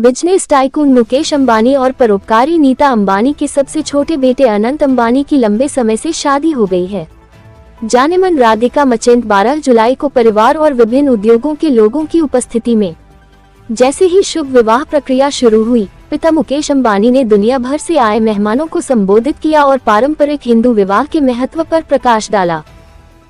Business tycoon Mukesh Ambani और परोपकारी नीता अंबानी के सबसे छोटे बेटे अनंत अंबानी की लंबे समय से शादी हो गई है। जानेमन राधिका मर्चेंट 12 जुलाई को परिवार और विभिन्न उद्योगों के लोगों की उपस्थिति में जैसे ही शुभ विवाह प्रक्रिया शुरू हुई, पिता मुकेश अंबानी ने दुनिया भर से आए मेहमानों को संबोधित किया और पारंपरिक हिंदू विवाह के महत्व पर प्रकाश डाला।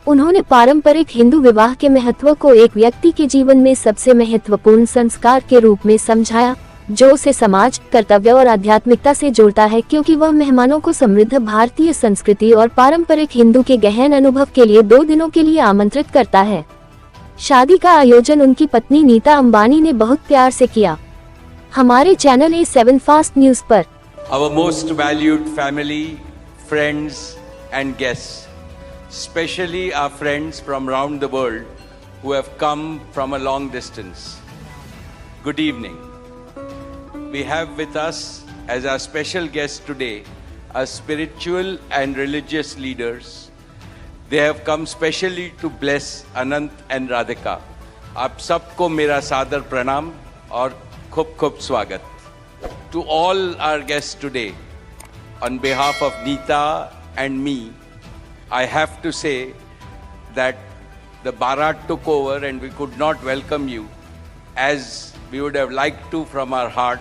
उन्होंने पारंपरिक हिंदू विवाह के महत्व को एक व्यक्ति के जीवन में सबसे महत्वपूर्ण संस्कार के रूप में समझाया, जो उसे समाज, कर्तव्य और आध्यात्मिकता से जोड़ता है, क्योंकि वह मेहमानों को समृद्ध भारतीय संस्कृति और पारंपरिक हिंदू के गहन अनुभव के लिए 2 दिनों के लिए आमंत्रित करता है। शादी का आयोजन उनकी पत्नी नीता अंबानी ने बहुत प्यार से किया। हमारे चैनल A7 फास्ट न्यूज पर Our most valued family, friends and guests, especially our friends from around the world who have come from a long distance. Good evening. We have with us as our special guests today our spiritual and religious leaders. They have come specially to bless Anant and Radhika. आप सबको मेरा सादर प्रणाम और खूब खूब स्वागत. To all our guests today, on behalf of Neeta and me, I have to say that the Bharat took over and we could not welcome you as we would have liked to from our heart.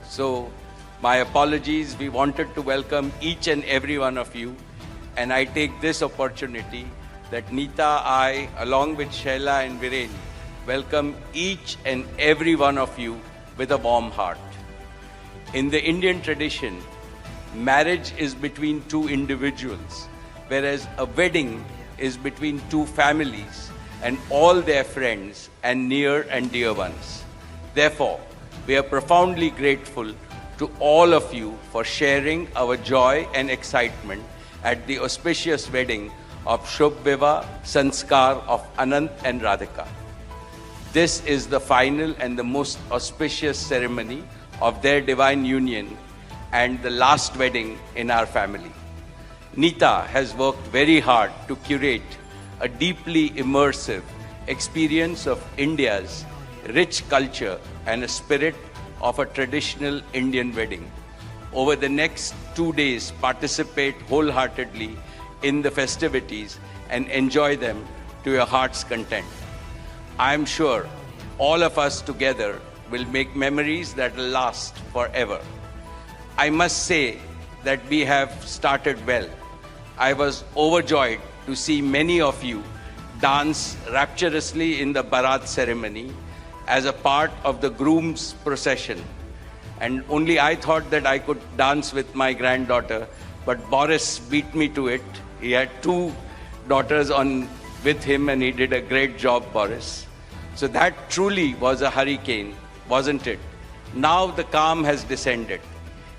So my apologies. We wanted to welcome each and every one of you, and I take this opportunity that Neeta, I, along with Shaila and Viren, welcome each and every one of you with a warm heart. In the Indian tradition, marriage is between two individuals, whereas a wedding is between two families and all their friends and near and dear ones. Therefore, we are profoundly grateful to all of you for sharing our joy and excitement at the auspicious wedding of Shubh Vivah Sanskar of Anant and Radhika. This is the final and the most auspicious ceremony of their divine union and the last wedding in our family. Neeta has worked very hard to curate a deeply immersive experience of India's rich culture and a spirit of a traditional Indian wedding. Over the next 2 days, participate wholeheartedly in the festivities and enjoy them to your heart's content. I am sure all of us together will make memories that will last forever. I must say that we have started well. I was overjoyed to see many of you dance rapturously in the Bharat ceremony as a part of the groom's procession. And only I thought that I could dance with my granddaughter, but Boris beat me to it. He had 2 daughters with him and he did a great job, Boris. So that truly was a hurricane, wasn't it? Now the calm has descended.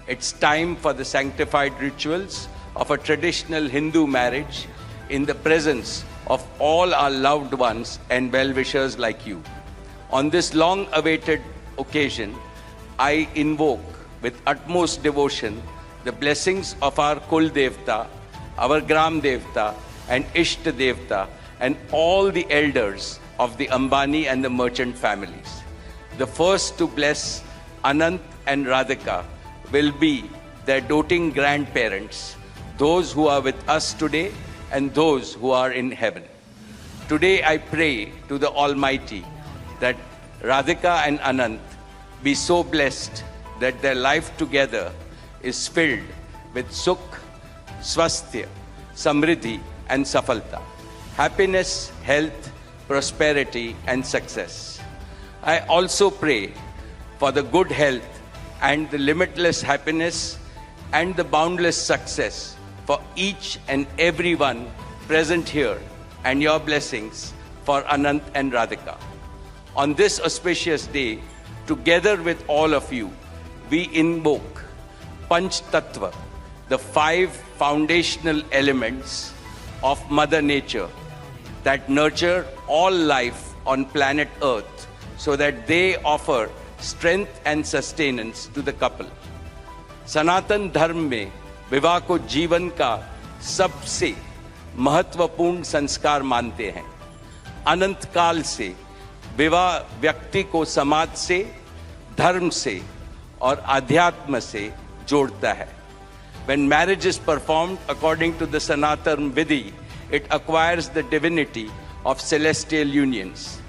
It's time for the sanctified rituals of a traditional Hindu marriage in the presence of all our loved ones and well-wishers like you. On this long-awaited occasion, I invoke with utmost devotion the blessings of our Kul Devta, our Gram Devta and Ishta Devta and all the elders of the Ambani and the merchant families. The first to bless Anant and Radhika will be their doting grandparents, those who are with us today and those who are in heaven. Today I pray to the Almighty that Radhika and Anant be so blessed that their life together is filled with Sukh, Swasthya, Samriddhi and Safalta, happiness, health, prosperity and success. I also pray for the good health and the limitless happiness and the boundless success for each and every one present here, and your blessings for Anant and Radhika. On this auspicious day, together with all of you, we invoke Panch Tattva, the 5 foundational elements of Mother Nature that nurture all life on planet Earth so that they offer strength and sustenance to the couple. सनातन धर्म में विवाह को जीवन का सबसे महत्वपूर्ण संस्कार मानते हैं. अनंत काल से विवाह व्यक्ति को समाज से, धर्म से और आध्यात्म से जोड़ता है. When marriage is performed according to the Sanatan Vidhi, it acquires the divinity of celestial unions.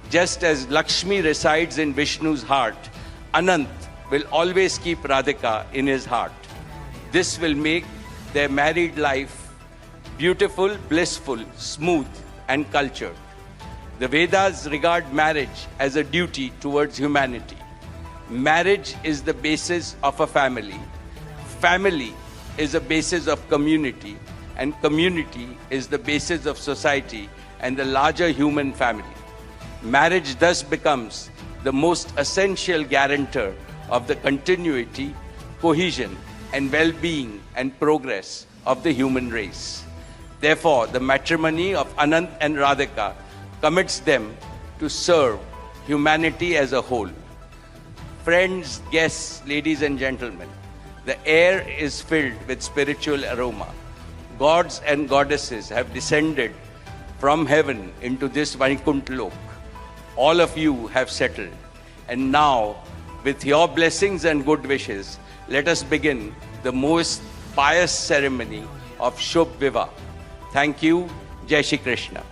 Just as Lakshmi resides in Vishnu's heart, Anant will always keep Radhika in his heart. This will make their married life beautiful, blissful, smooth, and cultured. The Vedas regard marriage as a duty towards humanity. Marriage is the basis of a family. Family is a basis of community, and community is the basis of society and the larger human family. Marriage thus becomes the most essential guarantor of the continuity, cohesion, and well-being and progress of the human race. Therefore, the matrimony of Anant and Radhika commits them to serve humanity as a whole. Friends, guests, ladies and gentlemen, the air is filled with spiritual aroma. Gods and goddesses have descended from heaven into this Vaikuntha Lok. All of you have settled. And now, with your blessings and good wishes, let us begin the most pious ceremony of Shubh Vivah. Thank you. Jai Shri Krishna.